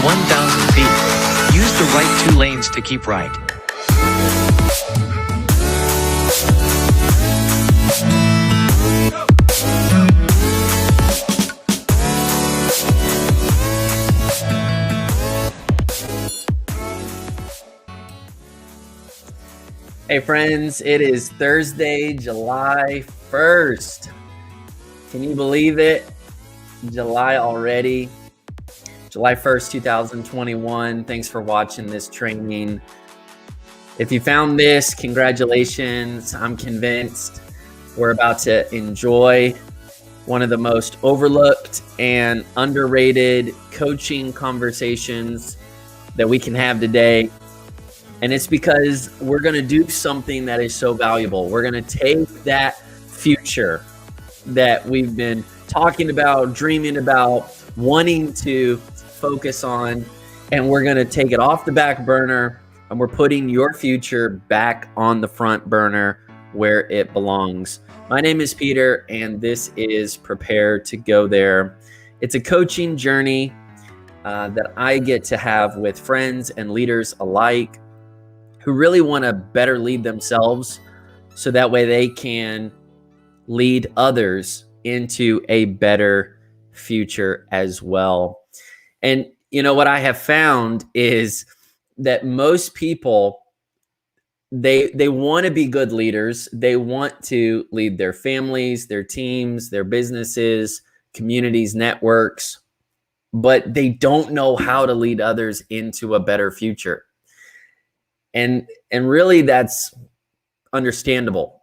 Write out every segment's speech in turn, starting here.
1,000 feet. Use the right 2 lanes to keep right. Hey friends, it is Thursday, July 1st. Can you believe it? July already. July 1st, 2021. Thanks for watching this training. If you found this, congratulations. I'm convinced we're about to enjoy one of the most overlooked and underrated coaching conversations that we can have today. And it's because we're going to do something that is so valuable. We're going to take that future that we've been talking about, dreaming about, wanting to focus on, and we're going to take it off the back burner, and we're putting your future back on the front burner where it belongs. My name is Peter, and this is Prepare to Go There. It's a coaching journey that I get to have with friends and leaders alike who really want to better lead themselves so that way they can lead others into a better future as well. And you know what I have found is that most people, they want to be good leaders. They want to lead their families, their teams, their businesses, communities, networks, but they don't know how to lead others into a better future. And really that's understandable.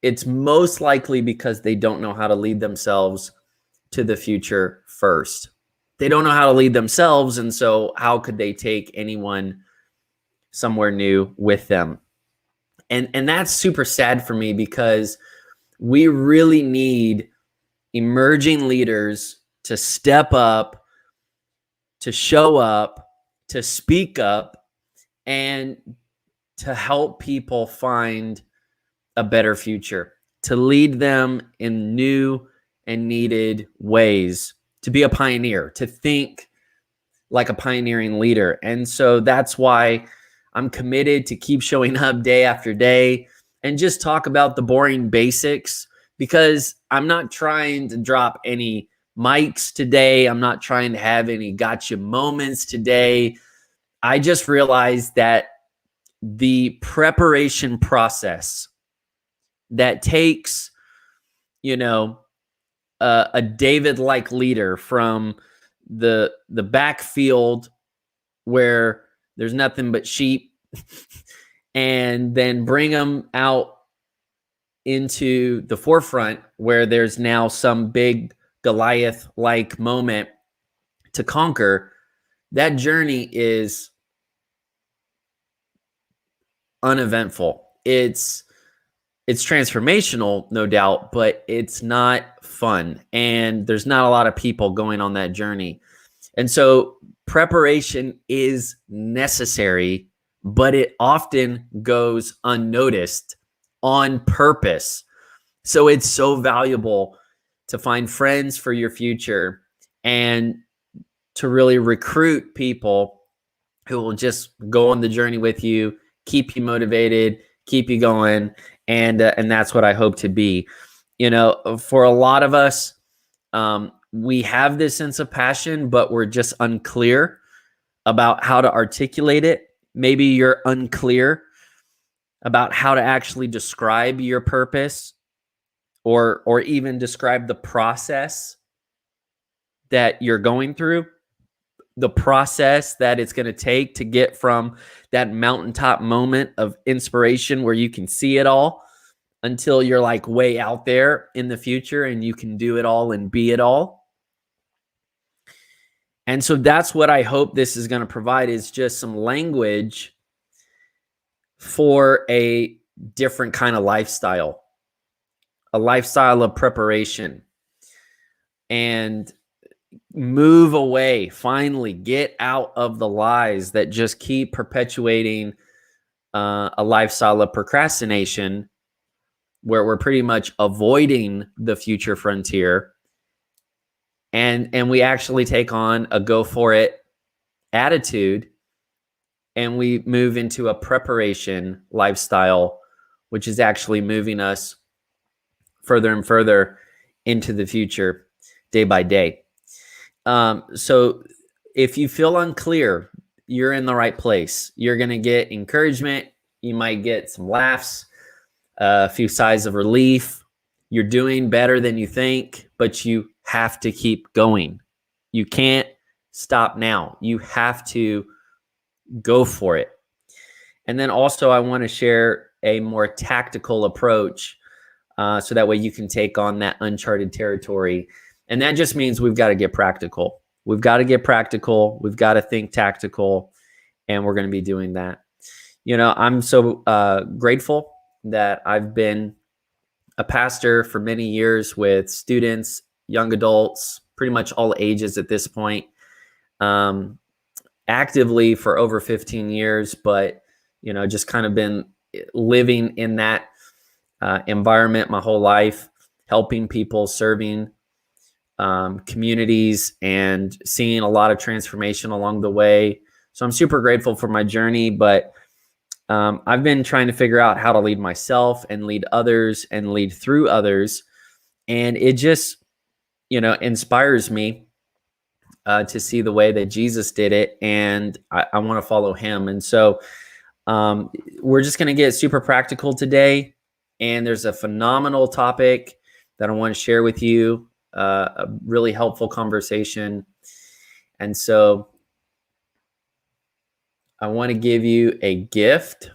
It's most likely because they don't know how to lead themselves to the future first. They don't know how to lead themselves, and so how could they take anyone somewhere new with them? And that's super sad for me because we really need emerging leaders to step up, to show up, to speak up, and to help people find a better future, to lead them in new and needed ways, to be a pioneer, to think like a pioneering leader. And so that's why I'm committed to keep showing up day after day and just talk about the boring basics, because I'm not trying to drop any mics today. I'm not trying to have any gotcha moments today. I just realized that the preparation process that takes, a David-like leader from the backfield where there's nothing but sheep and then bring them out into the forefront where there's now some big Goliath-like moment to conquer. That journey is uneventful. It's transformational, no doubt, but it's not fun. And there's not a lot of people going on that journey. And so preparation is necessary, but it often goes unnoticed on purpose. So it's so valuable to find friends for your future and to really recruit people who will just go on the journey with you, keep you motivated, keep you going. And that's what I hope to be. For a lot of us, we have this sense of passion, but we're just unclear about how to articulate it. Maybe you're unclear about how to actually describe your purpose or even describe the process that you're going through, the process that it's going to take to get from that mountaintop moment of inspiration where you can see it all until you're like way out there in the future and you can do it all and be it all. And so that's what I hope this is going to provide, is just some language for a different kind of lifestyle, a lifestyle of preparation, and move away, finally get out of the lies that just keep perpetuating a lifestyle of procrastination, where we're pretty much avoiding the future frontier, and we actually take on a go for it, attitude and we move into a preparation lifestyle, which is actually moving us further and further into the future day by day. So if you feel unclear, you're in the right place. You're going to get encouragement. You might get some laughs, a few sighs of relief. You're doing better than you think, but you have to keep going. You can't stop now. You have to go for it. And then also, I want to share a more tactical approach so that way you can take on that uncharted territory. And that just means we've got to get practical. We've got to get practical. We've got to think tactical. And we're going to be doing that. You know, I'm so grateful that I've been a pastor for many years with students, young adults, pretty much all ages at this point, actively for over 15 years, but, you know, just kind of been living in that environment my whole life, helping people, serving communities, and seeing a lot of transformation along the way. So I'm super grateful for my journey, but I've been trying to figure out how to lead myself and lead others and lead through others. And it just, you know, inspires me to see the way that Jesus did it. And I want to follow him. And so we're just going to get super practical today. And there's a phenomenal topic that I want to share with you, a really helpful conversation. And so I want to give you a gift,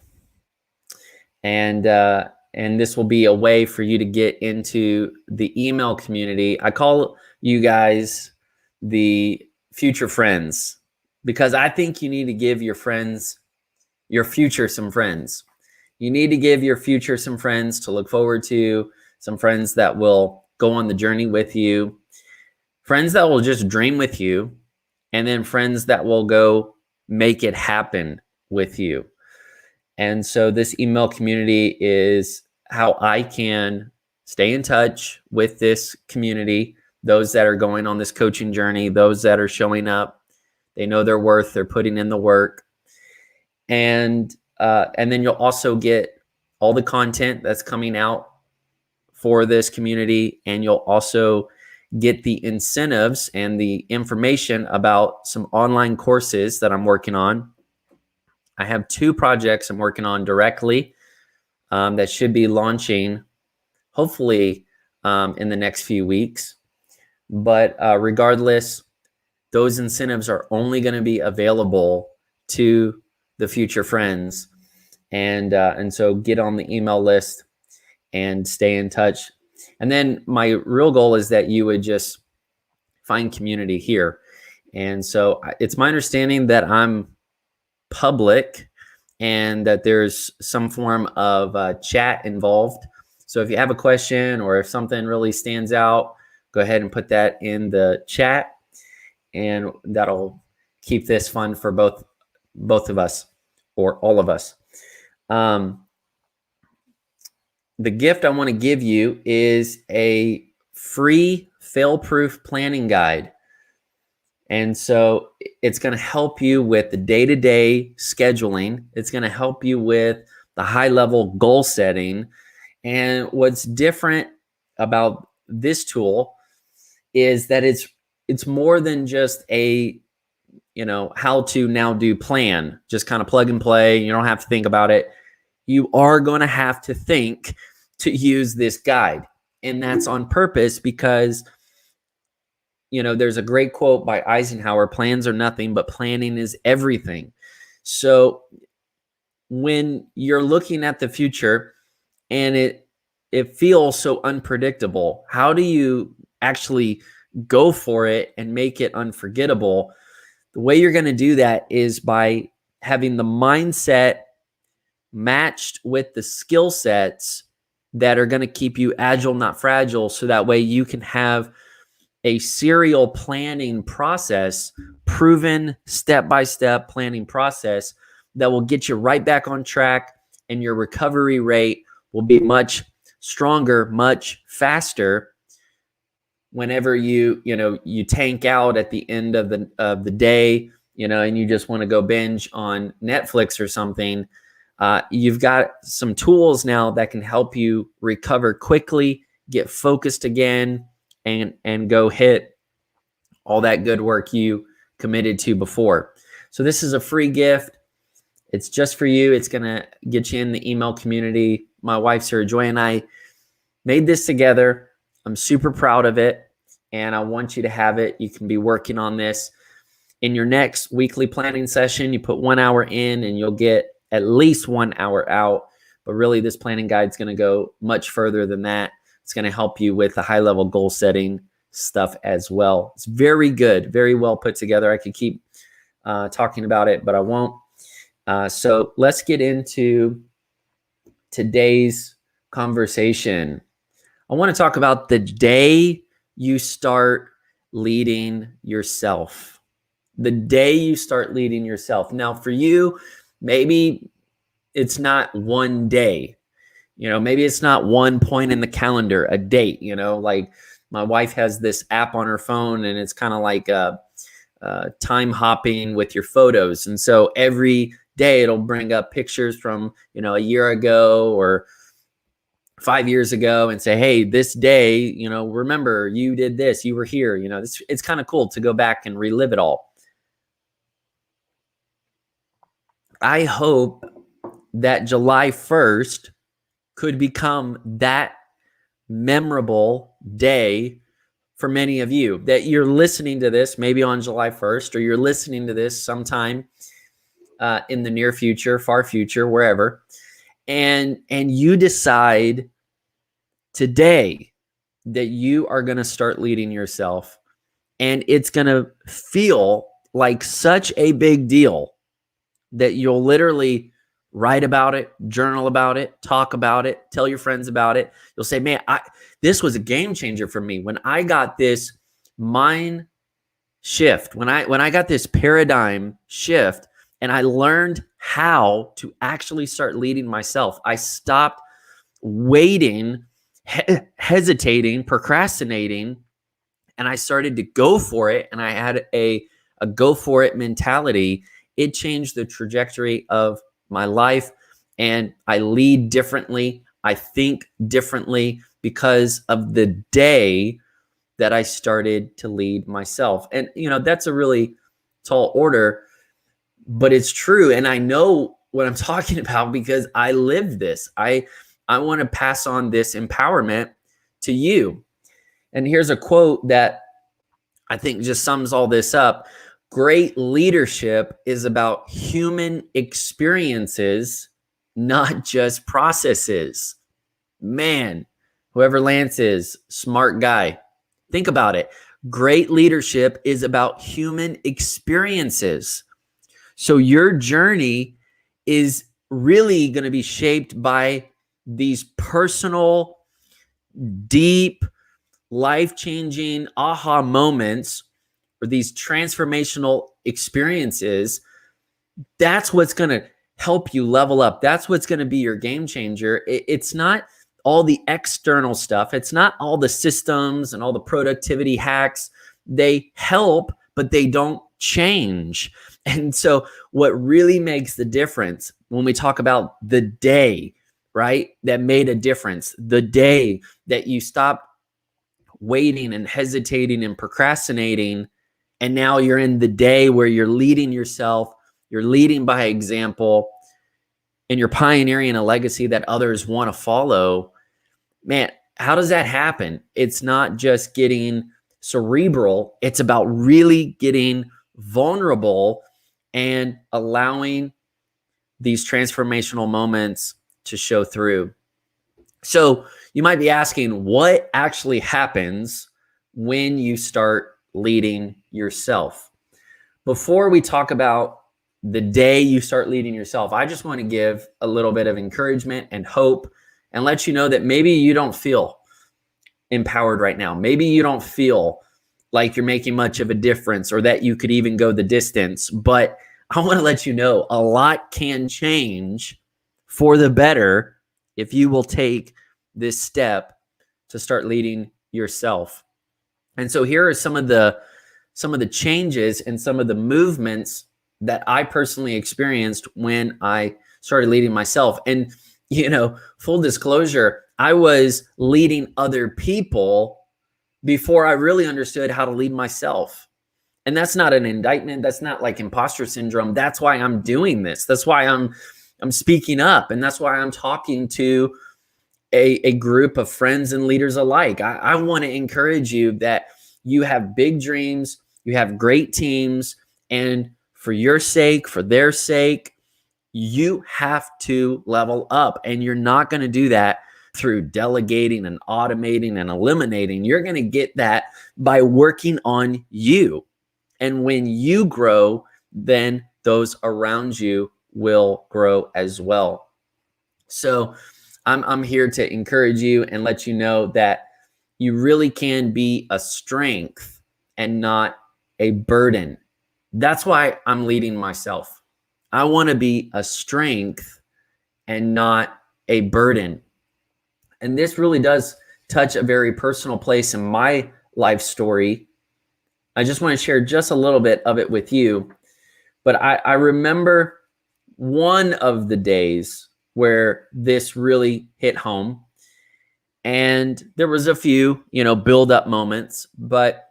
and this will be a way for you to get into the email community. I call you guys the future friends, because I think you need to give your friends, your future, some friends. You need to give your future some friends to look forward to, some friends that will go on the journey with you, friends that will just dream with you, and then friends that will go make it happen with you. And so this email community is how I can stay in touch with this community, those that are going on this coaching journey, those that are showing up, they know their worth, they're putting in the work. And then you'll also get all the content that's coming out for this community, and you'll also get the incentives and the information about some online courses that I'm working on. I have 2 projects I'm working on directly that should be launching hopefully in the next few weeks. But regardless, those incentives are only going to be available to the future friends. And so get on the email list and stay in touch. And then my real goal is that you would just find community here. And so it's my understanding that I'm public and that there's some form of chat involved. So if you have a question or if something really stands out, go ahead and put that in the chat, and that'll keep this fun for both of us, or all of us. The gift I want to give you is a free fail-proof planning guide. And so it's going to help you with the day-to-day scheduling. It's going to help you with the high-level goal setting. And what's different about this tool is that it's more than just a, you know, how to now do plan, just kind of plug and play. You don't have to think about it. You are going to have to think to use this guide. And that's on purpose because, you know, there's a great quote by Eisenhower: plans are nothing, but planning is everything. So when you're looking at the future and it feels so unpredictable, how do you actually go for it and make it unforgettable? The way you're going to do that is by having the mindset matched with the skill sets that are going to keep you agile, not fragile. So that way you can have a serial planning process, proven step-by-step planning process that will get you right back on track, and your recovery rate will be much stronger, much faster whenever you tank out at the end of the day and you just want to go binge on Netflix or something, you've got some tools now that can help you recover quickly, get focused again, and go hit all that good work you committed to before. So this is a free gift. It's just for you. It's going to get you in the email community. My wife, Sarah Joy, and I made this together. I'm super proud of it, and I want you to have it. You can be working on this in your next weekly planning session. You put 1 hour in, and you'll get at least 1 hour out. But really, this planning guide is going to go much further than that. It's going to help you with the high-level goal setting stuff as well. It's very good, very well put together. I could keep talking about it, but I won't. So let's get into today's conversation. I want to talk about the day you start leading yourself. The day you start leading yourself. Now, for you, maybe it's not one day. Maybe it's not one point in the calendar, a date. Like my wife has this app on her phone, and it's kind of like time hopping with your photos. And so every day it'll bring up pictures from, a year ago or 5 years ago and say, hey, this day, remember you did this, you were here. It's kind of cool to go back and relive it all. I hope that July 1st could become that memorable day for many of you, that you're listening to this maybe on July 1st, or you're listening to this sometime in the near future, far future, wherever, and you decide today that you are going to start leading yourself, and it's going to feel like such a big deal that you'll literally write about it, journal about it, talk about it, tell your friends about it. You'll say, man, this was a game changer for me. When I got this mind shift, when I got this paradigm shift, and I learned how to actually start leading myself. I stopped waiting, hesitating, procrastinating, and I started to go for it. And I had a go for it mentality. It changed the trajectory of my life, and I lead differently. I think differently because of the day that I started to lead myself. And, that's a really tall order, but it's true. And I know what I'm talking about because I lived this. I want to pass on this empowerment to you. And here's a quote that I think just sums all this up. Great leadership is about human experiences, not just processes. Man, whoever Lance is, smart guy. Think about it. Great leadership is about human experiences. So your journey is really going to be shaped by these personal, deep, life-changing aha moments, or these transformational experiences. That's what's going to help you level up. That's what's going to be your game changer. It's not all the external stuff. It's not all the systems and all the productivity hacks. They help, but they don't change. And so what really makes the difference when we talk about the day, right, that made a difference, the day that you stopped waiting and hesitating and procrastinating, and now you're in the day where you're leading yourself, you're leading by example, and you're pioneering a legacy that others want to follow. Man, how does that happen? It's not just getting cerebral. It's about really getting vulnerable and allowing these transformational moments to show through. So you might be asking, what actually happens when you start leading yourself? Before we talk about the day you start leading yourself, I just want to give a little bit of encouragement and hope and let you know that maybe you don't feel empowered right now. Maybe you don't feel like you're making much of a difference or that you could even go the distance. But I want to let you know a lot can change for the better if you will take this step to start leading yourself. And so here are some of the some of the changes and some of the movements that I personally experienced when I started leading myself. And, full disclosure, I was leading other people before I really understood how to lead myself. And that's not an indictment. That's not like imposter syndrome. That's why I'm doing this. That's why I'm speaking up. And that's why I'm talking to a group of friends and leaders alike. I want to encourage you that you have big dreams, you have great teams, and for your sake, for their sake, you have to level up. And you're not going to do that through delegating and automating and eliminating. You're going to get that by working on you. And when you grow, then those around you will grow as well. So I'm here to encourage you and let you know that you really can be a strength and not a burden. That's why I'm leading myself. I want to be a strength and not a burden. And this really does touch a very personal place in my life story. I just want to share just a little bit of it with you. But I remember one of the days where this really hit home. And there was a few, build up moments, but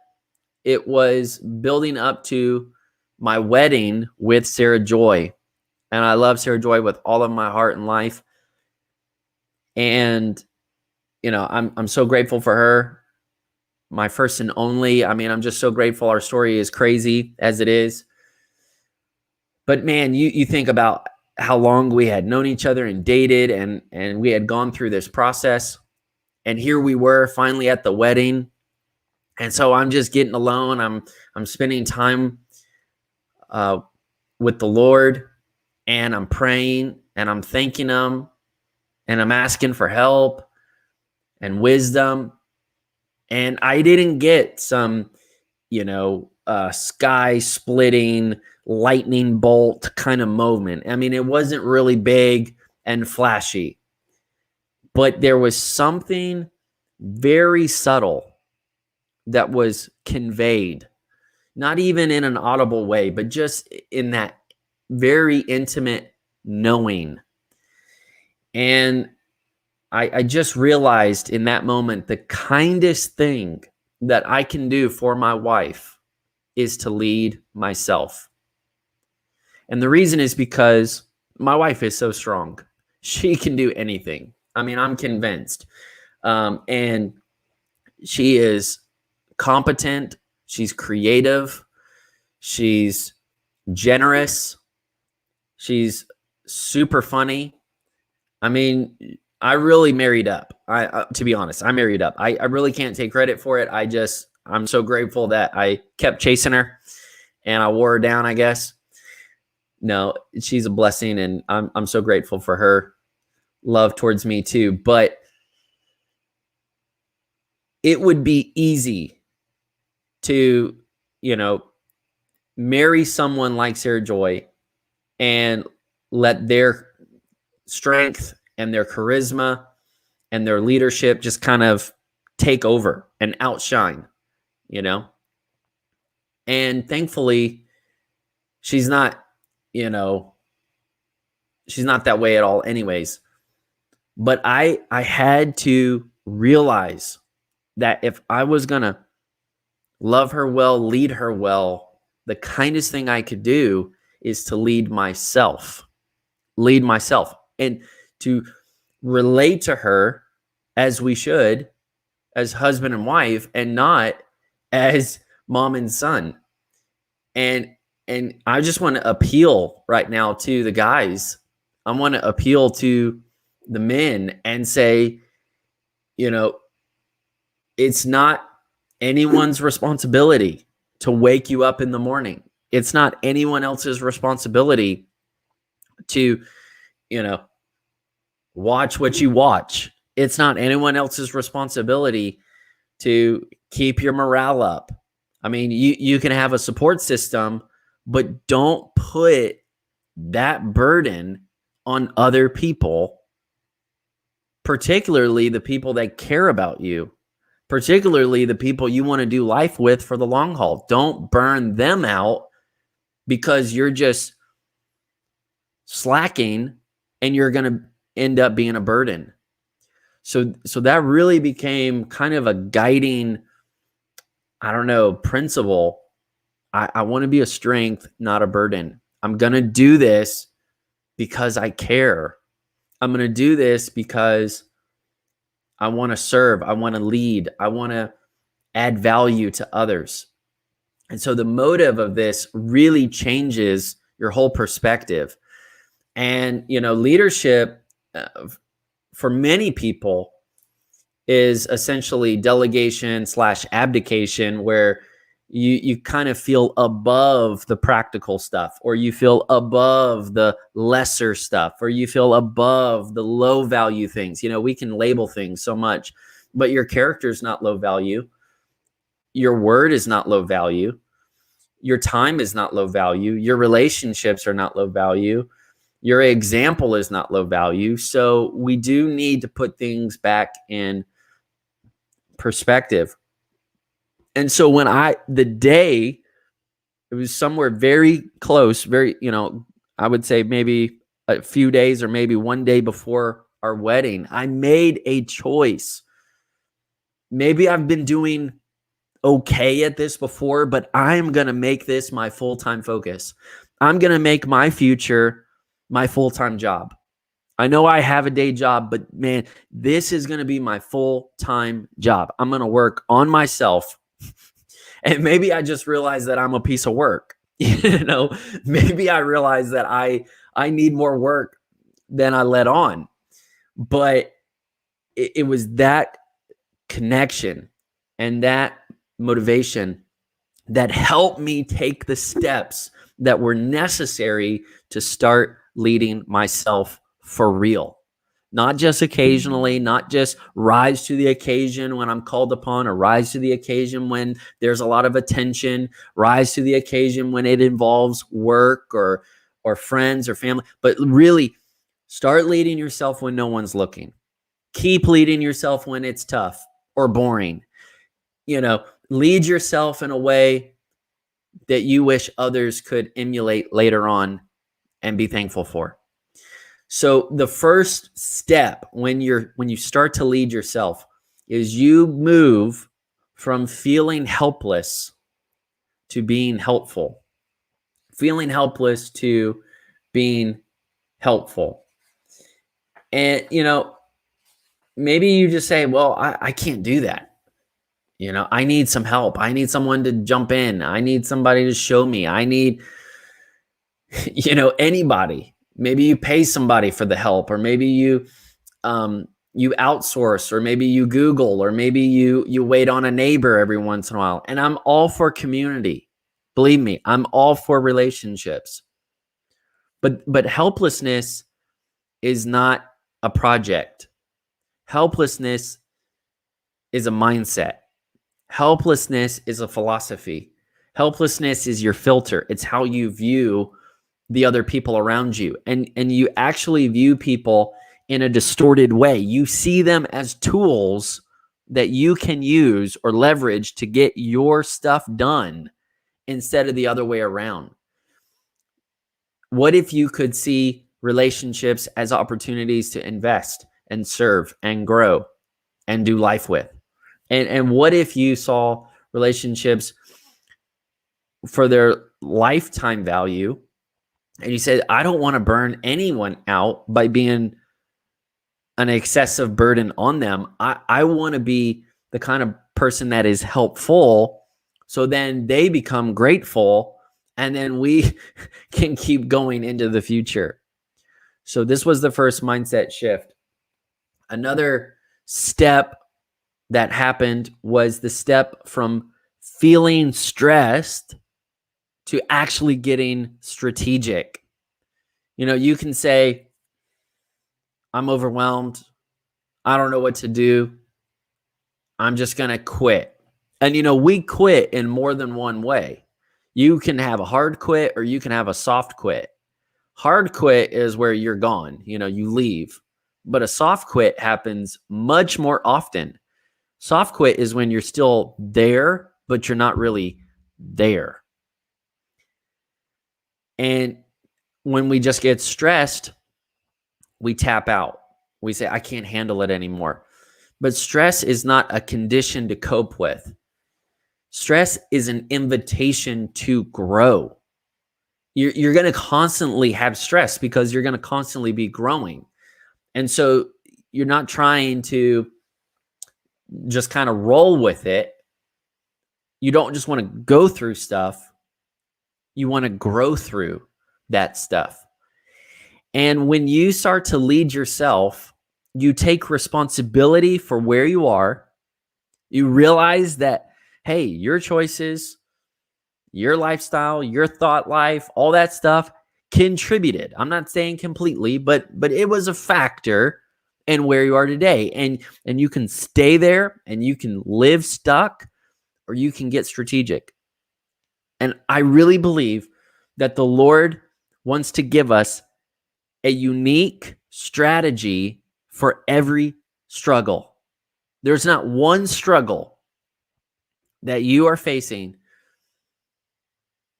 it was building up to my wedding with Sarah Joy. And I love Sarah Joy with all of my heart and life. And, I'm so grateful for her. My first and only. I mean, I'm just so grateful. Our story is crazy as it is. But man, you think about how long we had known each other and dated, and we had gone through this process. And here we were finally at the wedding. And so I'm just getting alone. I'm spending time with the Lord, and I'm praying, and I'm thanking him, and I'm asking for help and wisdom. And I didn't get some, sky splitting lightning bolt kind of moment. I mean, it wasn't really big and flashy, but there was something very subtle that was conveyed, not even in an audible way, but just in that very intimate knowing. And I just realized in that moment, the kindest thing that I can do for my wife is to lead myself. And the reason is because my wife is so strong. She can do anything. I mean, I'm convinced. And she is competent. She's creative. She's generous. She's super funny. I mean, I really married up. To be honest, I married up. I really can't take credit for it. I'm so grateful that I kept chasing her and I wore her down, I guess. No, she's a blessing, and I'm so grateful for her love towards me too. But it would be easy to, marry someone like Sarah Joy and let their strength and their charisma and their leadership just kind of take over and outshine, And thankfully, she's not, she's not that way at all anyways. But I had to realize that if I was going to love her well, lead her well, the kindest thing I could do is to lead myself, and to relate to her as we should, as husband and wife, and not as mom and son. And I just want to appeal right now to the guys. I want to appeal to the men and say, it's not anyone's responsibility to wake you up in the morning. It's not anyone else's responsibility to, watch what you watch. It's not anyone else's responsibility to keep your morale up. I mean, you can have a support system, but don't put that burden on other people, particularly the people that care about you, particularly the people you want to do life with for the long haul. Don't burn them out because you're just slacking and you're going to end up being a burden. So that really became kind of a guiding, principle. I want to be a strength, not a burden. I'm going to do this because I care. I'm going to do this because I want to serve. I want to lead. I want to add value to others. And so the motive of this really changes your whole perspective. And, leadership for many people is essentially delegation / abdication, where you kind of feel above the practical stuff, or you feel above the lesser stuff, or you feel above the low value things. We can label things so much, but your character is not low value. Your word is not low value. Your time is not low value. Your relationships are not low value. Your example is not low value. So we do need to put things back in perspective. And so when it was somewhere very close, I would say maybe a few days or maybe one day before our wedding, I made a choice. Maybe I've been doing okay at this before, but I'm going to make this my full-time focus. I'm going to make my future my full-time job. I know I have a day job, but man, this is going to be my full-time job. I'm going to work on myself. And maybe I just realized that I'm a piece of work. Maybe I realized that I need more work than I let on. But it was that connection and that motivation that helped me take the steps that were necessary to start leading myself for real. Not just occasionally, not just rise to the occasion when I'm called upon, or rise to the occasion when there's a lot of attention, rise to the occasion when it involves work or friends or family, but really start leading yourself when no one's looking. Keep leading yourself when it's tough or boring. Lead yourself in a way that you wish others could emulate later on and be thankful for. So the first step when you start to lead yourself is you move from feeling helpless to being helpful. Feeling helpless to being helpful. And, maybe you just say, well, I can't do that. I need some help. I need someone to jump in. I need somebody to show me. I need, anybody. Maybe you pay somebody for the help, or maybe you outsource, or maybe you Google, or maybe you wait on a neighbor every once in a while. And I'm all for community. Believe me, I'm all for relationships. But helplessness is not a project. Helplessness is a mindset. Helplessness is a philosophy. Helplessness is your filter. It's how you view the other people around you. And you actually view people in a distorted way. You see them as tools that you can use or leverage to get your stuff done instead of the other way around. What if you could see relationships as opportunities to invest and serve and grow and do life with? And what if you saw relationships for their lifetime value, and you said, I don't want to burn anyone out by being an excessive burden on them. I want to be the kind of person that is helpful, so then they become grateful, and then we can keep going into the future. So this was the first mindset shift. Another step that happened was the step from feeling stressed to actually getting strategic. You can say, I'm overwhelmed. I don't know what to do. I'm just going to quit. And, we quit in more than one way. You can have a hard quit, or you can have a soft quit. Hard quit is where you're gone, you leave. But a soft quit happens much more often. Soft quit is when you're still there, but you're not really there. And when we just get stressed, we tap out. We say, I can't handle it anymore. But stress is not a condition to cope with. Stress is an invitation to grow. You're going to constantly have stress because you're going to constantly be growing. And so you're not trying to just kind of roll with it. You don't just want to go through stuff. You want to grow through that stuff. And when you start to lead yourself, you take responsibility for where you are. You realize that, hey, your choices, your lifestyle, your thought life, all that stuff contributed. I'm not saying completely, but it was a factor in where you are today. And you can stay there and you can live stuck, or you can get strategic. And I really believe that the Lord wants to give us a unique strategy for every struggle. There's not one struggle that you are facing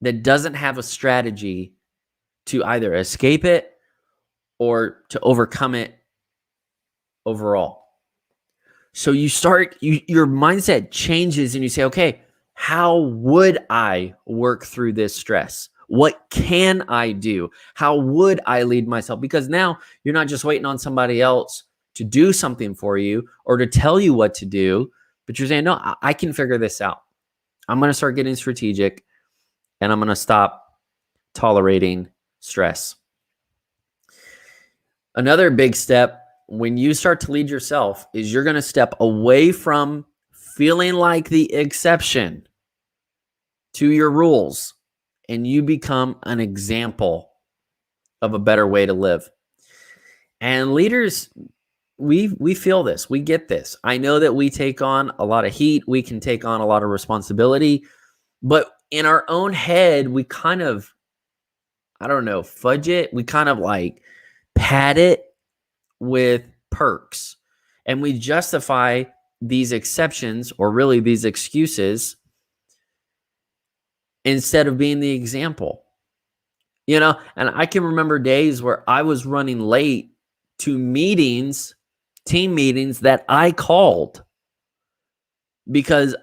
that doesn't have a strategy to either escape it or to overcome it overall. So you start, your mindset changes and you say, okay, how would I work through this stress? What can I do? How would I lead myself? Because now you're not just waiting on somebody else to do something for you or to tell you what to do, but you're saying, no, I can figure this out. I'm going to start getting strategic and I'm going to stop tolerating stress. Another big step when you start to lead yourself is you're going to step away from feeling like the exception to your rules, and you become an example of a better way to live. And leaders, we feel this, we get this. I know that we take on a lot of heat, we can take on a lot of responsibility, but in our own head, we kind of, fudge it. We kind of like pad it with perks, and we justify these exceptions, or really these excuses, instead of being the example. And I can remember days where I was running late to meetings, team meetings that I called because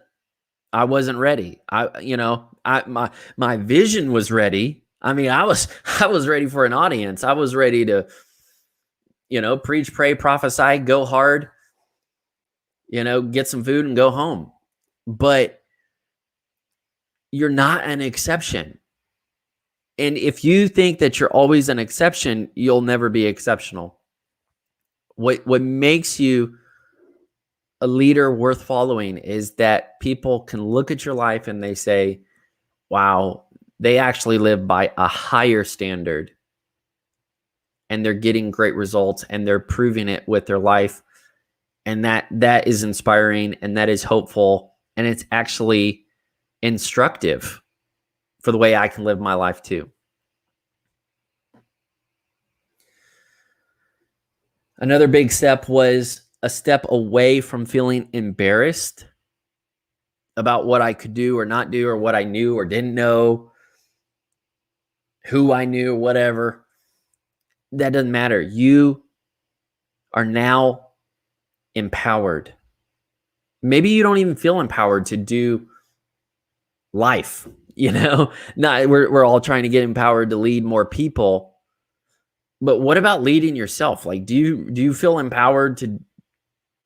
I wasn't ready. My vision was ready. I mean, I was ready for an audience. I was ready to preach, pray, prophesy, go hard, get some food and go home. But you're not an exception. And if you think that you're always an exception, you'll never be exceptional. What makes you a leader worth following is that people can look at your life and they say, wow, they actually live by a higher standard. And they're getting great results and they're proving it with their life. And that is inspiring and that is hopeful. And it's actually instructive for the way I can live my life too. Another big step was a step away from feeling embarrassed about what I could do or not do, or what I knew or didn't know, who I knew, whatever. That doesn't matter. You are now empowered. Maybe you don't even feel empowered to do life. We're all trying to get empowered to lead more people. But what about leading yourself? Like, do you feel empowered to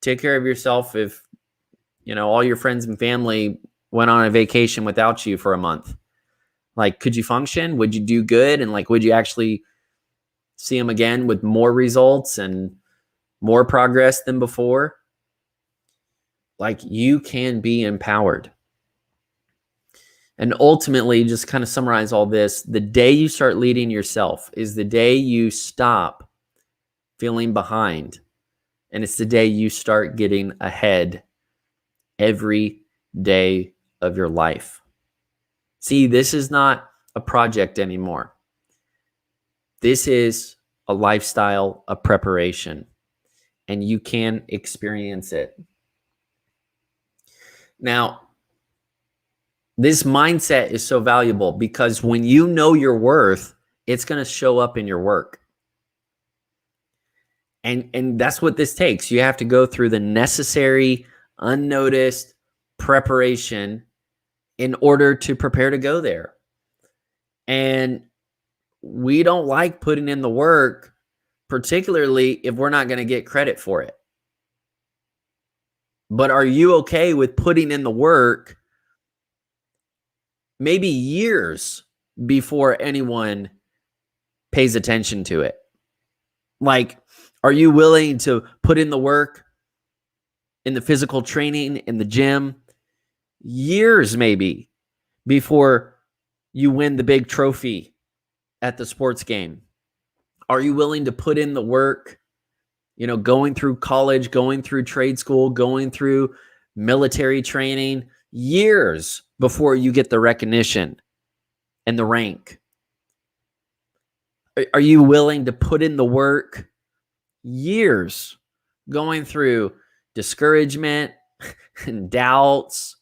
take care of yourself if, all your friends and family went on a vacation without you for a month? Like, could you function? Would you do good? And would you actually see them again with more results and more progress than before? You can be empowered. And ultimately, just kind of summarize all this, the day you start leading yourself is the day you stop feeling behind. And it's the day you start getting ahead every day of your life. See, this is not a project anymore. This is a lifestyle, a preparation, and you can experience it. Now, this mindset is so valuable because when you know your worth, it's going to show up in your work. And that's what this takes. You have to go through the necessary, unnoticed preparation in order to prepare to go there. And we don't like putting in the work, particularly if we're not going to get credit for it. But are you okay with putting in the work maybe years before anyone pays attention to it? Like, are you willing to put in the work in the physical training, in the gym, years maybe before you win the big trophy at the sports game? Are you willing to put in the work, going through college, going through trade school, going through military training, years before you get the recognition and the rank? Are you willing to put in the work, years going through discouragement and doubts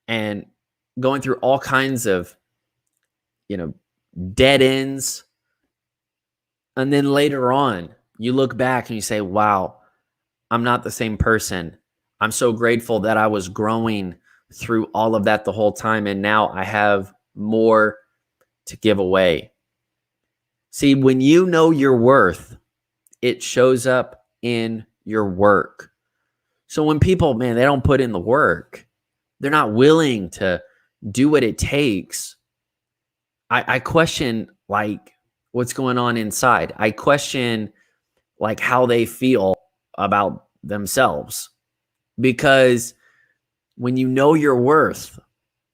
and going through all kinds of, dead ends? And then later on, you look back and you say, wow, I'm not the same person. I'm so grateful that I was growing through all of that the whole time. And now I have more to give away. See, when you know your worth, it shows up in your work. So when people, they don't put in the work, they're not willing to do what it takes. I question, what's going on inside. I question, how they feel about themselves. Because when you know your worth,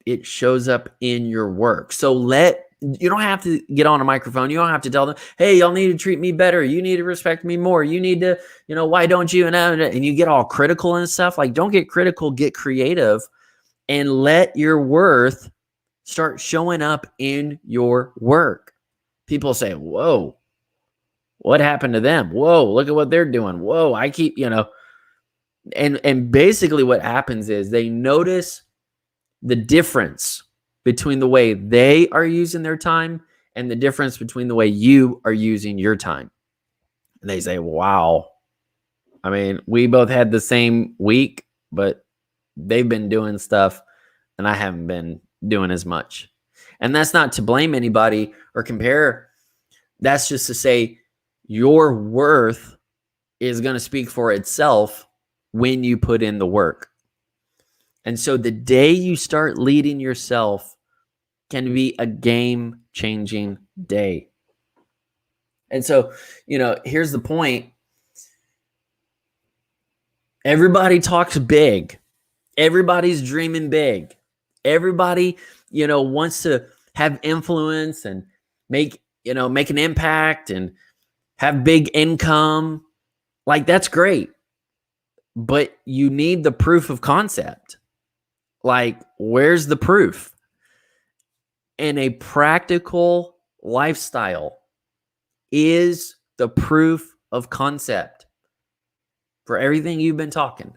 it shows up in your work. So you don't have to get on a microphone. You don't have to tell them, hey, y'all need to treat me better. You need to respect me more. You need to, why don't you? And you get all critical and stuff. Don't get critical, get creative, and let your worth start showing up in your work. People say, whoa, what happened to them? Whoa, look at what they're doing. Whoa, I keep, and basically what happens is they notice the difference between the way they are using their time and the difference between the way you are using your time. And they say, wow, we both had the same week, but they've been doing stuff and I haven't been doing as much. And that's not to blame anybody or compare. That's just to say your worth is going to speak for itself when you put in the work. And so the day you start leading yourself can be a game-changing day. And so, here's the point. Everybody talks big. Everybody's dreaming big. Everybody, wants to have influence and make an impact and have big income. That's great. But you need the proof of concept. Where's the proof? And a practical lifestyle is the proof of concept for everything you've been talking.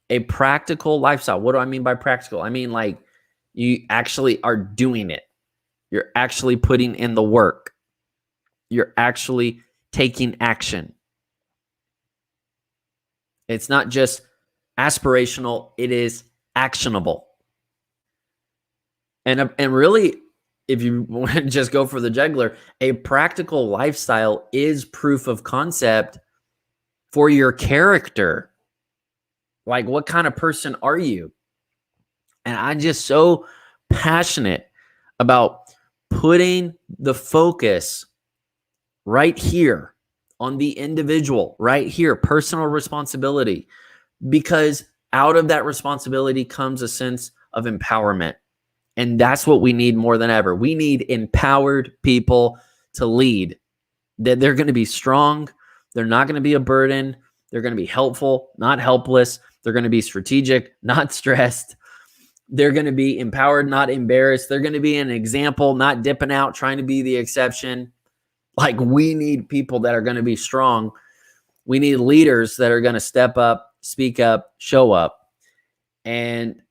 A practical lifestyle. What do I mean by practical? I mean, you actually are doing it. You're actually putting in the work. You're actually taking action. It's not just aspirational, it is actionable. And really, if you want to just go for the jugular, a practical lifestyle is proof of concept for your character. What kind of person are you? And I'm just so passionate about putting the focus right here on the individual, right here, personal responsibility, because out of that responsibility comes a sense of empowerment. And that's what we need more than ever. We need empowered people to lead. That they're going to be strong. They're not going to be a burden. They're going to be helpful, not helpless. They're going to be strategic, not stressed. They're going to be empowered, not embarrassed. They're going to be an example, not dipping out, trying to be the exception. We need people that are going to be strong. We need leaders that are going to step up, speak up, show up. And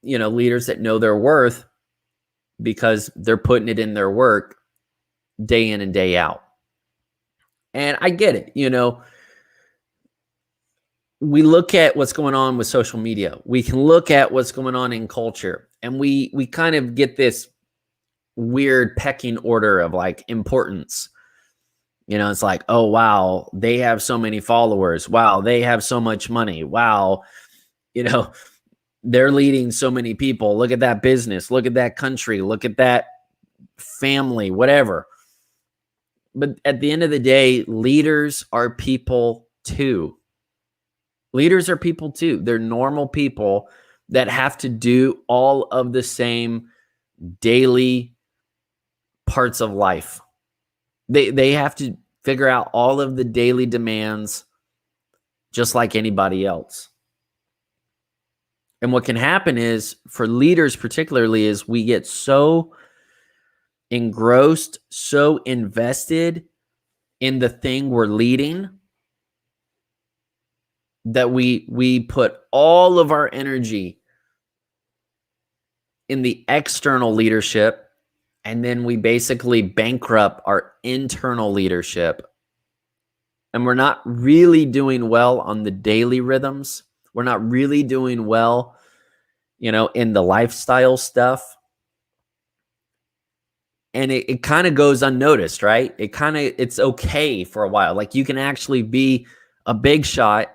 leaders that know their worth because they're putting it in their work day in and day out. And I get it. We look at what's going on with social media. We can look at what's going on in culture, and we kind of get this weird pecking order of like importance. It's like, oh, wow, they have so many followers. Wow, they have so much money. Wow, they're leading so many people. Look at that business. Look at that country. Look at that family, whatever. But at the end of the day, leaders are people too. Leaders are people too. They're normal people that have to do all of the same daily parts of life. They have to figure out all of the daily demands just like anybody else. And what can happen is, for leaders particularly, is we get so engrossed, so invested in the thing we're leading that we put all of our energy in the external leadership, and then we basically bankrupt our internal leadership. And we're not really doing well on the daily rhythms. We're not really doing well, in the lifestyle stuff. And it kind of goes unnoticed, right? It's okay for a while. Like, you can actually be a big shot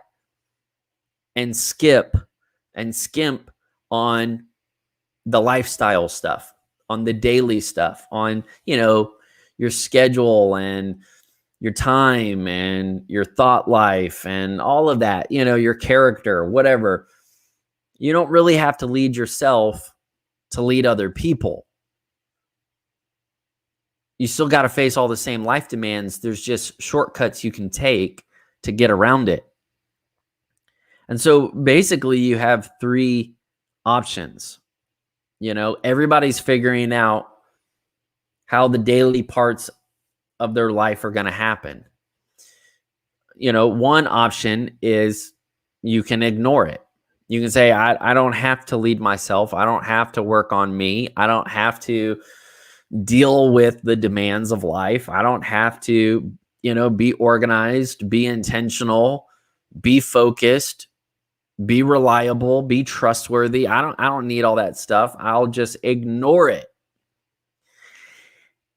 and skip and skimp on the lifestyle stuff, on the daily stuff, on, your schedule and your time and your thought life and all of that, your character, whatever. You don't really have to lead yourself to lead other people. You still got to face all the same life demands. There's just shortcuts you can take to get around it. And so basically you have three options. Everybody's figuring out how the daily parts of their life are going to happen. One option is you can ignore it. You can say, I don't have to lead myself. I don't have to work on me. I don't have to deal with the demands of life. I don't have to, be organized, be intentional, be focused, be reliable, be trustworthy. I don't need all that stuff. I'll just ignore it.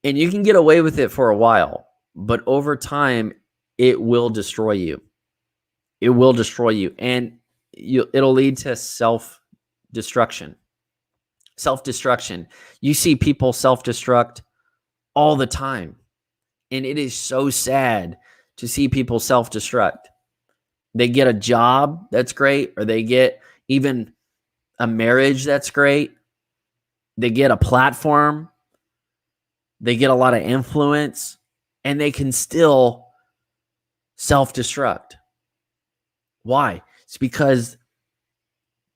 And you can get away with it for a while, but over time, it will destroy you. It will destroy you. And it'll lead to self-destruction. Self-destruction. You see people self-destruct all the time. And it is so sad to see people self-destruct. They get a job that's great, or they get even a marriage that's great. They get a platform. They get a lot of influence, and they can still self-destruct. Why? It's because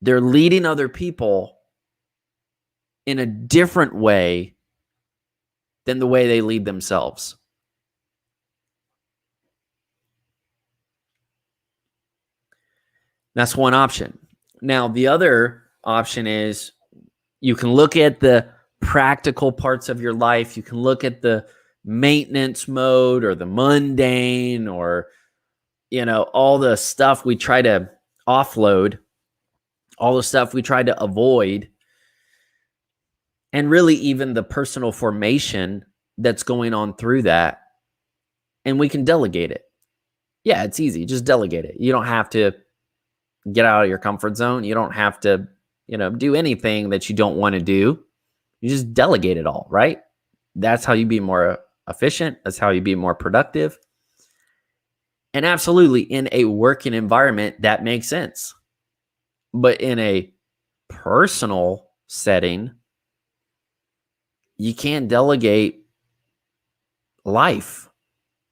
they're leading other people in a different way than the way they lead themselves. That's one option. Now, the other option is you can look at the practical parts of your life. You can look at the maintenance mode or the mundane, or, all the stuff we try to offload, all the stuff we try to avoid, and really even the personal formation that's going on through that. And we can delegate it. Yeah, it's easy. Just delegate it. You don't have to get out of your comfort zone. You don't have to, do anything that you don't want to do. You just delegate it all, right? That's how you be more efficient. That's how you be more productive. And absolutely, in a working environment, that makes sense. But in a personal setting, you can't delegate life.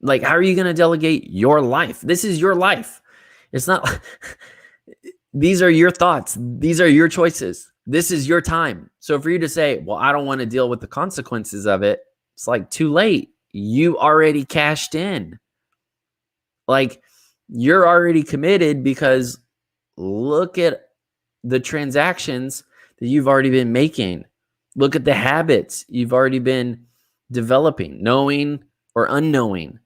Like, how are you going to delegate your life? This is your life. It's not... These are your thoughts. These are your choices. This is your time. So for you to say, well, I don't want to deal with the consequences of it, it's like too late. You already cashed in. Like, you're already committed, because look at the transactions that you've already been making. Look at the habits you've already been developing, knowing or unknowing.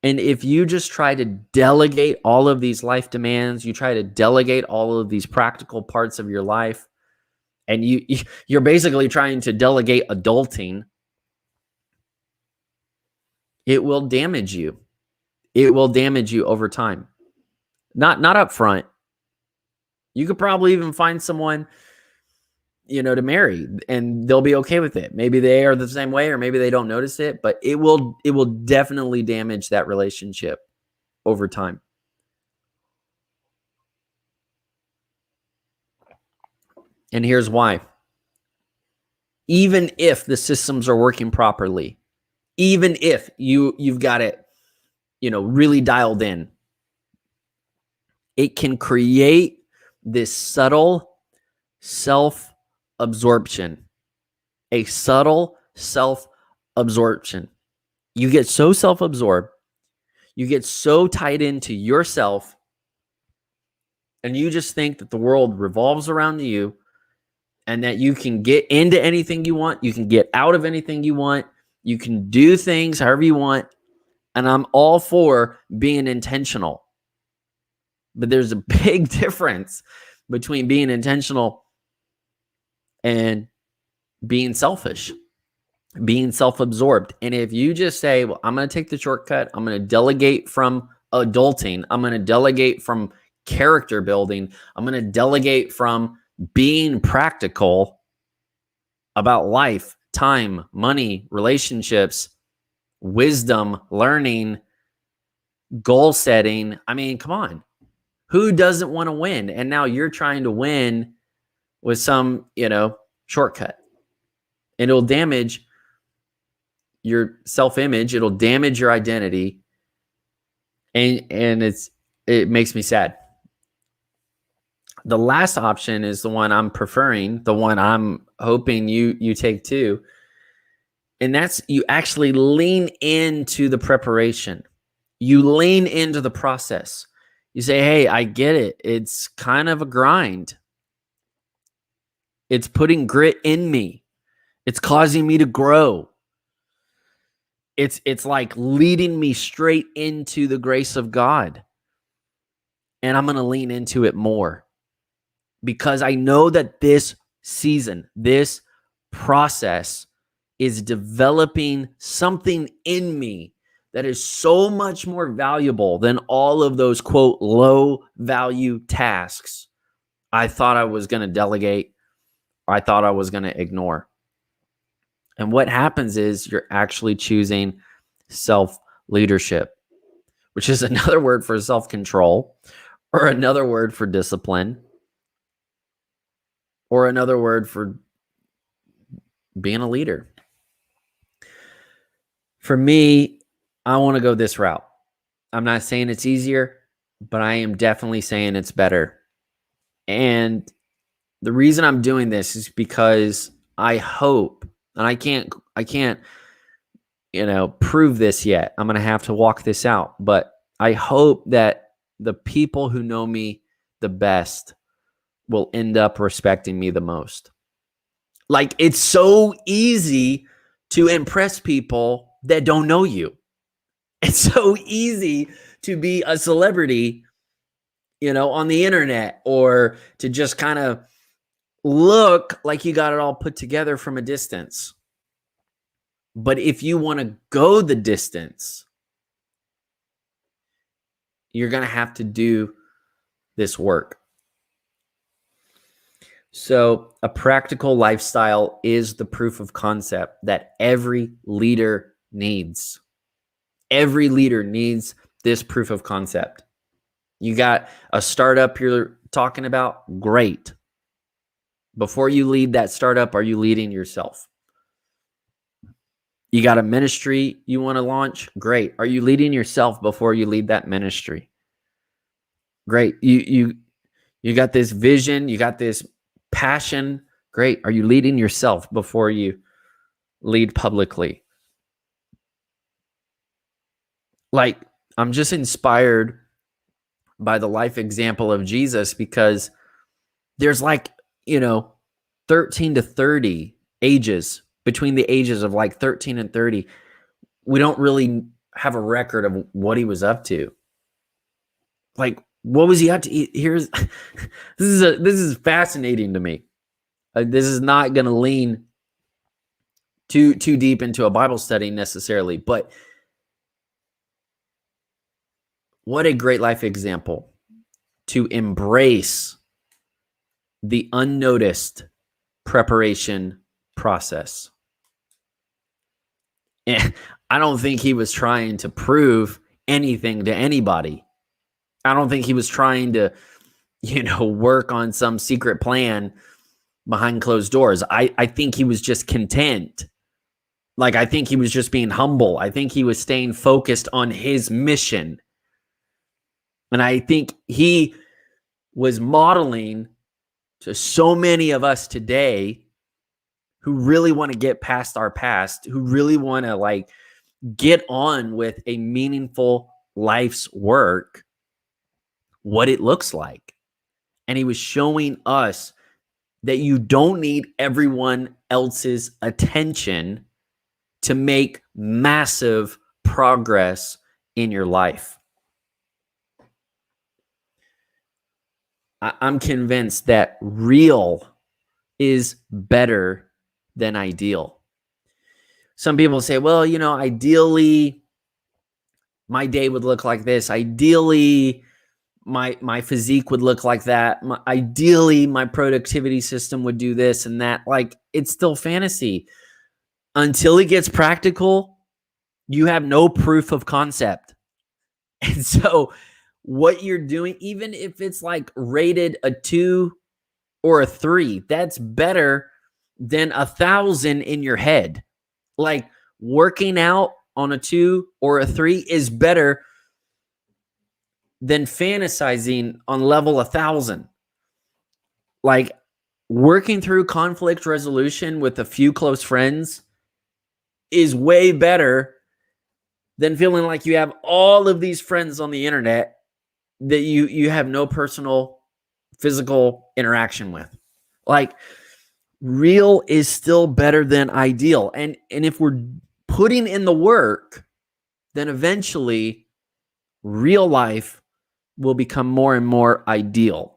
And if you just try to delegate all of these life demands, you try to delegate all of these practical parts of your life, and you're basically trying to delegate adulting, it will damage you. It will damage you over time. Not up front. You could probably even find someone, to marry, and they'll be okay with it. Maybe they are the same way, or maybe they don't notice it, but it will definitely damage that relationship over time. And here's why. Even if the systems are working properly, even if you've got it, really dialed in, it can create this subtle self-absorption. A subtle self-absorption. You get so self-absorbed, you get so tied into yourself, and you just think that the world revolves around you, and that you can get into anything you want, you can get out of anything you want, you can do things however you want, and I'm all for being intentional. But there's a big difference between being intentional and being selfish, being self-absorbed. And if you just say, well, I'm going to take the shortcut, I'm going to delegate from adulting, I'm going to delegate from character building, I'm going to delegate from being practical about life, time, money, relationships, wisdom, learning, goal setting. I mean, come on. Who doesn't want to win? And now you're trying to win with some, shortcut. And it'll damage your self-image. It'll damage your identity. And it makes me sad. The last option is the one I'm preferring, the one I'm hoping you take too. And that's, you actually lean into the preparation. You lean into the process. You say, hey, I get it. It's kind of a grind. It's putting grit in me. It's causing me to grow. It's like leading me straight into the grace of God. And I'm going to lean into it more, because I know that this season, this process is developing something in me that is so much more valuable than all of those, quote, low value tasks I thought I was going to delegate, or I thought I was going to ignore. And what happens is you're actually choosing self-leadership, which is another word for self-control, or another word for discipline, or another word for being a leader. For me, I want to go this route. I'm not saying it's easier, but I am definitely saying it's better. And the reason I'm doing this is because I hope, and I can't, prove this yet. I'm going to have to walk this out, but I hope that the people who know me the best will end up respecting me the most. Like, it's so easy to impress people that don't know you. It's so easy to be a celebrity, on the internet, or to just kind of look like you got it all put together from a distance. But if you want to go the distance, you're going to have to do this work. So a practical lifestyle is the proof of concept that every leader needs. Every leader needs this proof of concept. You got a startup you're talking about? Great. Before you lead that startup, are you leading yourself? You got a ministry you want to launch? Great. Are you leading yourself before you lead that ministry? Great. You got this vision, you got this passion. Great. Are you leading yourself before you lead publicly? Like, I'm just inspired by the life example of Jesus, because there's like, 13 to 30 ages, between the ages of like 13 and 30. We don't really have a record of what he was up to. Like, what was he up to? Here's this is fascinating to me. This is not going to lean too deep into a Bible study necessarily, but what a great life example to embrace the unnoticed preparation process. And I don't think he was trying to prove anything to anybody. I don't think he was trying to, work on some secret plan behind closed doors. I think he was just content. Like, I think he was just being humble. I think he was staying focused on his mission. And I think he was modeling to so many of us today who really want to get past our past, who really want to like get on with a meaningful life's work, what it looks like. And he was showing us that you don't need everyone else's attention to make massive progress in your life. I'm convinced that real is better than ideal. Some people say, well, ideally, my day would look like this. Ideally, my physique would look like that. Ideally, my productivity system would do this and that. Like, it's still fantasy. Until it gets practical, you have no proof of concept. And so what you're doing, even if it's like rated a 2 or a 3, that's better than 1,000 in your head. Like, working out on a 2 or a 3 is better than fantasizing on level 1,000. Like, working through conflict resolution with a few close friends is way better than feeling like you have all of these friends on the internet that you have no personal physical interaction with. Like, real is still better than ideal. And if we're putting in the work, then eventually real life will become more and more ideal.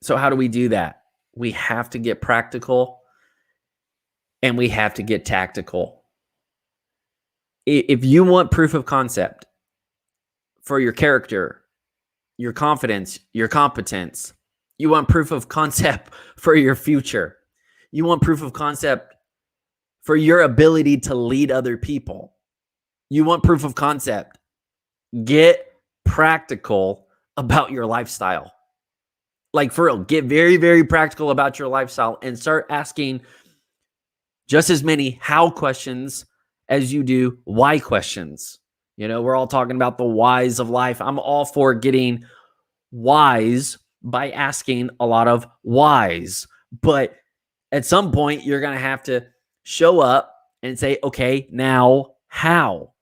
So how do we do that? We have to get practical and we have to get tactical. If you want proof of concept for your character, your confidence, your competence, you want proof of concept for your future, you want proof of concept for your ability to lead other people, you want proof of concept, get practical about your lifestyle. Like, for real, get very, very practical about your lifestyle and start asking just as many how questions as you do why questions. We're all talking about the whys of life. I'm all for getting wise by asking a lot of whys. But at some point, you're going to have to show up and say, okay, now how?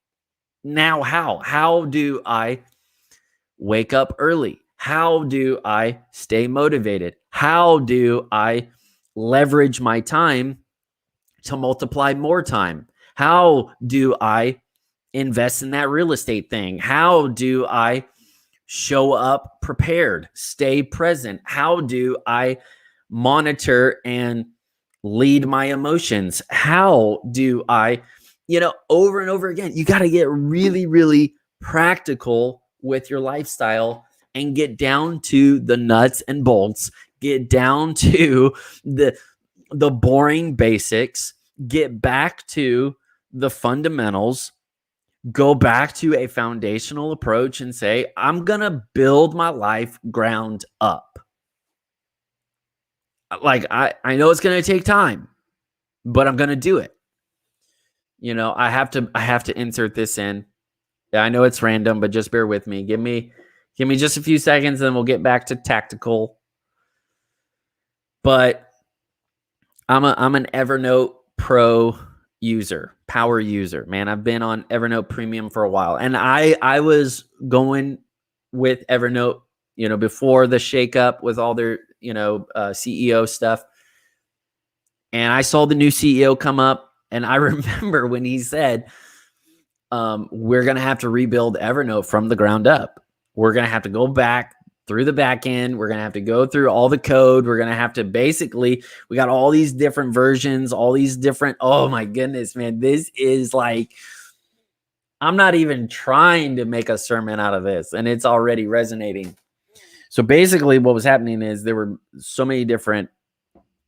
Now how? How do I wake up early? How do I stay motivated? How do I leverage my time to multiply more time? How do I invest in that real estate thing? How do I show up prepared, stay present? How do I monitor and lead my emotions? How do I, over and over again, you got to get really, really practical with your lifestyle and get down to the nuts and bolts, get down to the boring basics, get back to the fundamentals, go back to a foundational approach and say, I'm going to build my life ground up. Like, I know it's going to take time, but I'm going to do it. I have to insert this in. Yeah, I know it's random, but just bear with me. Give me just a few seconds, and then we'll get back to tactical. But I'm an Evernote Pro user, power user. Man, I've been on Evernote Premium for a while, and I was going with Evernote before the shakeup with all their, CEO stuff. And I saw the new CEO come up, and I remember when he said, we're going to have to rebuild Evernote from the ground up. We're going to have to go back through the back end. We're going to have to go through all the code. We're going to have to we got all these different versions, all these different, oh my goodness, man, this is like, I'm not even trying to make a sermon out of this, and it's already resonating. So basically what was happening is there were so many different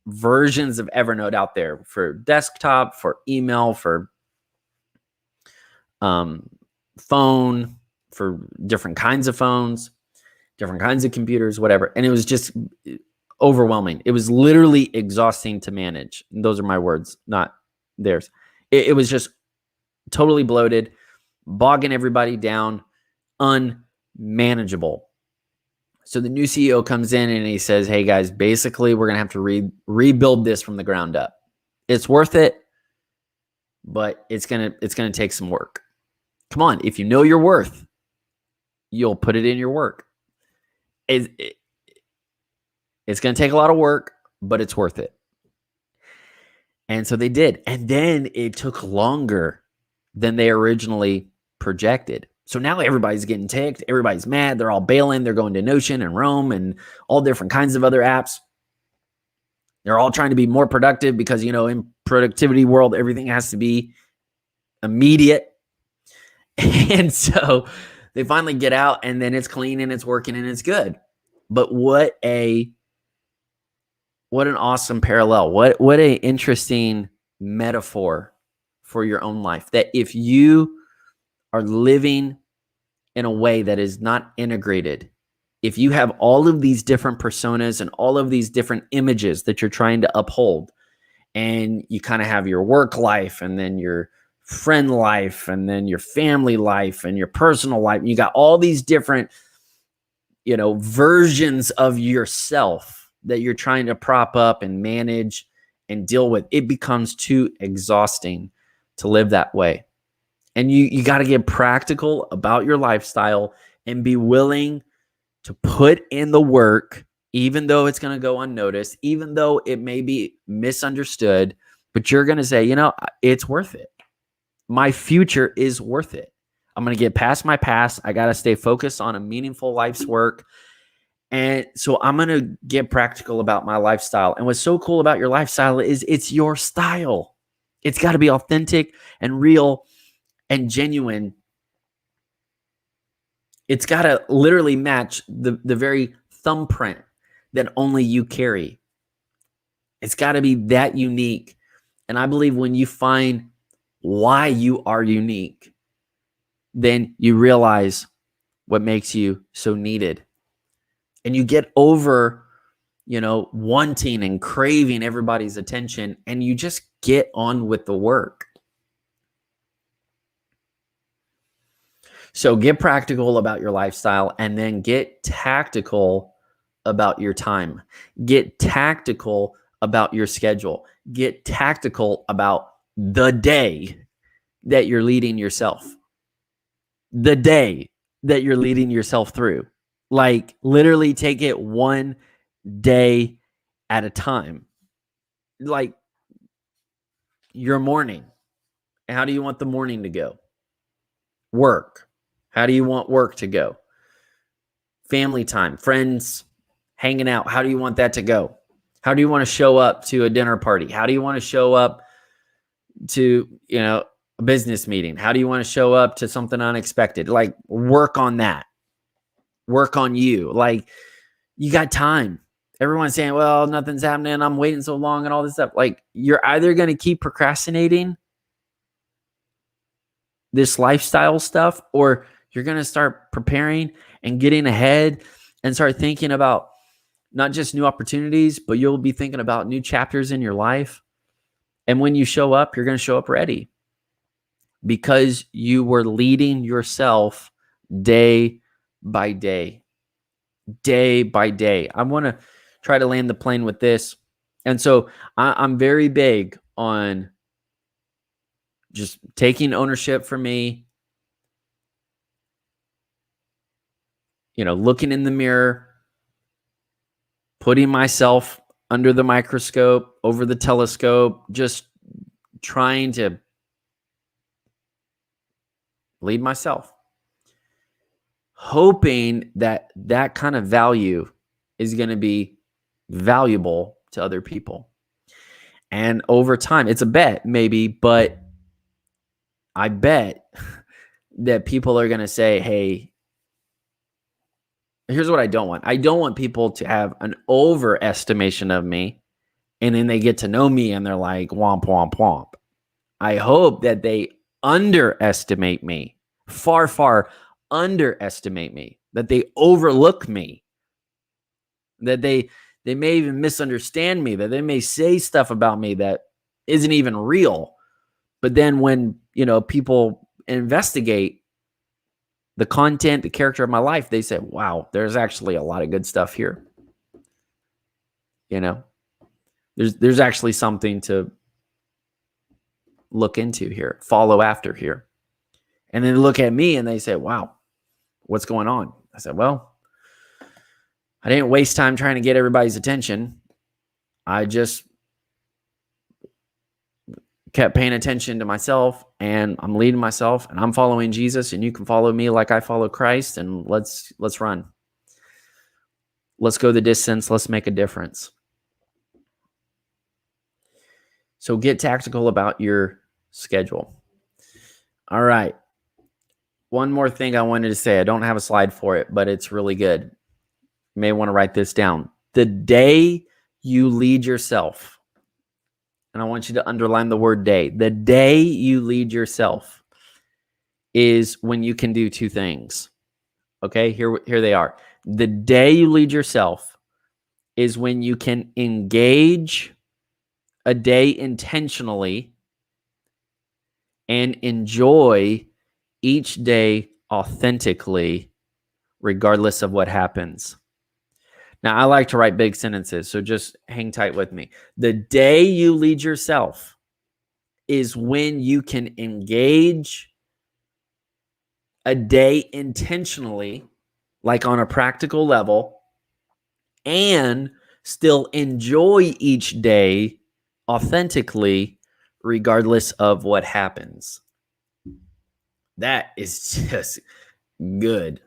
versions of Evernote out there for desktop, for email, for phone, for different kinds of phones, different kinds of computers, whatever. And it was just overwhelming. It was literally exhausting to manage. And those are my words, not theirs. It was just totally bloated, bogging everybody down, unmanageable. So the new CEO comes in and he says, hey guys, basically we're going to have to rebuild this from the ground up. It's worth it, but it's going to take some work. Come on, if you know your worth, you'll put it in your work. It's going to take a lot of work, but it's worth it. And so they did. And then it took longer than they originally projected. So now everybody's getting ticked. Everybody's mad. They're all bailing. They're going to Notion and Roam and all different kinds of other apps. They're all trying to be more productive because, in productivity world, everything has to be immediate. And so they finally get out, and then it's clean and it's working and it's good. But what an awesome parallel. What an interesting metaphor for your own life. That if you are living in a way that is not integrated, if you have all of these different personas and all of these different images that you're trying to uphold, and you kind of have your work life and then your friend life and then your family life and your personal life, and you got all these different, versions of yourself that you're trying to prop up and manage and deal with, it becomes too exhausting to live that way. And you got to get practical about your lifestyle and be willing to put in the work, even though it's going to go unnoticed, even though it may be misunderstood, but you're going to say, it's worth it. My future is worth it. I'm going to get past my past. I got to stay focused on a meaningful life's work. And so I'm going to get practical about my lifestyle. And what's so cool about your lifestyle is it's your style. It's got to be authentic and real and genuine. It's got to literally match the very thumbprint that only you carry. It's got to be that unique. And I believe when you find why you are unique, then you realize what makes you so needed. And you get over, wanting and craving everybody's attention, and you just get on with the work. So get practical about your lifestyle, and then get tactical about your time. Get tactical about your schedule. Get tactical about the day that you're leading yourself. The day that you're leading yourself through. Like, literally take it one day at a time. Like, your morning. How do you want the morning to go? Work. How do you want work to go? Family time, friends, hanging out. How do you want that to go? How do you want to show up to a dinner party? How do you want to show up to, a business meeting? How do you want to show up to something unexpected? Like, work on that. Work on you. Like, you got time. Everyone's saying, well, nothing's happening. I'm waiting so long and all this stuff. Like, you're either going to keep procrastinating this lifestyle stuff, or you're going to start preparing and getting ahead and start thinking about not just new opportunities, but you'll be thinking about new chapters in your life. And when you show up, you're going to show up ready because you were leading yourself day by day, day by day. I want to try to land the plane with this. And so I'm very big on just taking ownership for me, looking in the mirror, putting myself under the microscope, over the telescope, just trying to lead myself, hoping that that kind of value is going to be valuable to other people. And over time, it's a bet maybe, but I bet that people are going to say, hey, here's what I don't want. I don't want people to have an overestimation of me, and then they get to know me and they're like, womp, womp, womp. I hope that they underestimate me, far, far underestimate me, that they overlook me, that they may even misunderstand me, that they may say stuff about me that isn't even real. But then when, people investigate the content, the character of my life, they say, wow, there's actually a lot of good stuff here. There's actually something to look into here, follow after here. And then they look at me and they say, wow, what's going on? I said, well, I didn't waste time trying to get everybody's attention. I just kept paying attention to myself, and I'm leading myself, and I'm following Jesus, and you can follow me like I follow Christ, and let's run. Let's go the distance. Let's make a difference. So get tactical about your schedule. All right. One more thing I wanted to say. I don't have a slide for it, but it's really good. You may want to write this down. The day you lead yourself, and I want you to underline the word day. The day you lead yourself is when you can do two things. Okay, here they are. The day you lead yourself is when you can engage a day intentionally and enjoy each day authentically, regardless of what happens. Now, I like to write big sentences, so just hang tight with me. The day you lead yourself is when you can engage a day intentionally, like on a practical level, and still enjoy each day authentically, regardless of what happens. That is just good.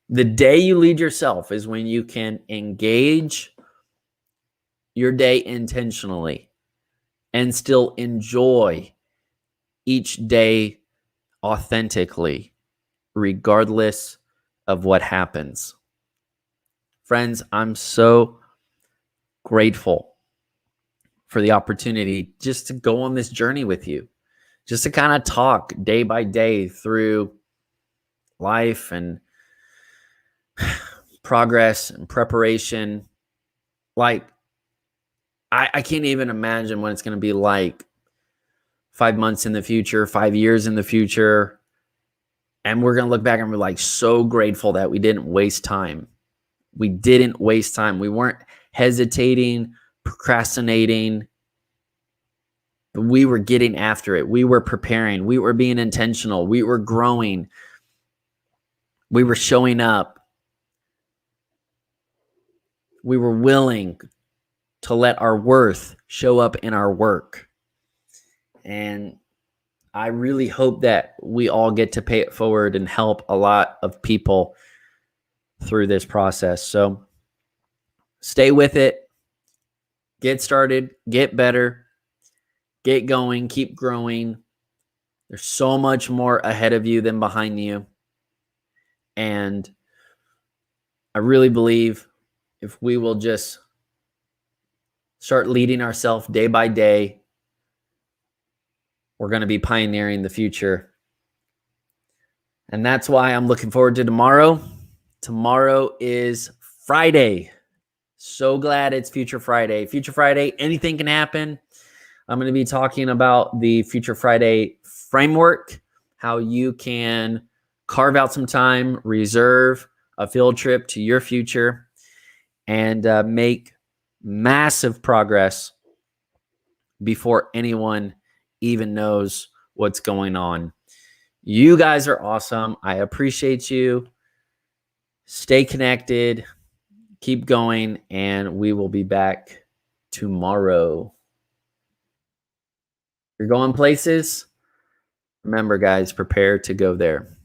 The day you lead yourself is when you can engage your day intentionally and still enjoy each day authentically, regardless of what happens. Friends, I'm so grateful for the opportunity just to go on this journey with you, just to kind of talk day by day through life and progress and preparation. Like, I can't even imagine what it's going to be like 5 months in the future, 5 years in the future. And we're going to look back and we're like so grateful that we didn't waste time. We didn't waste time. We weren't hesitating, procrastinating. But we were getting after it. We were preparing. We were being intentional. We were growing. We were showing up. We were willing to let our worth show up in our work. And I really hope that we all get to pay it forward and help a lot of people through this process. So stay with it. Get started. Get better. Get going. Keep growing. There's so much more ahead of you than behind you. And I really believe if we will just start leading ourselves day by day, we're going to be pioneering the future. And that's why I'm looking forward to tomorrow. Tomorrow is Friday. So glad it's Future Friday. Future Friday, anything can happen. I'm going to be talking about the Future Friday framework, how you can carve out some time, reserve a field trip to your future, and make massive progress before anyone even knows what's going on. You guys are awesome. I appreciate you. Stay connected, keep going, and we will be back tomorrow. You're going places? Remember, guys, prepare to go there.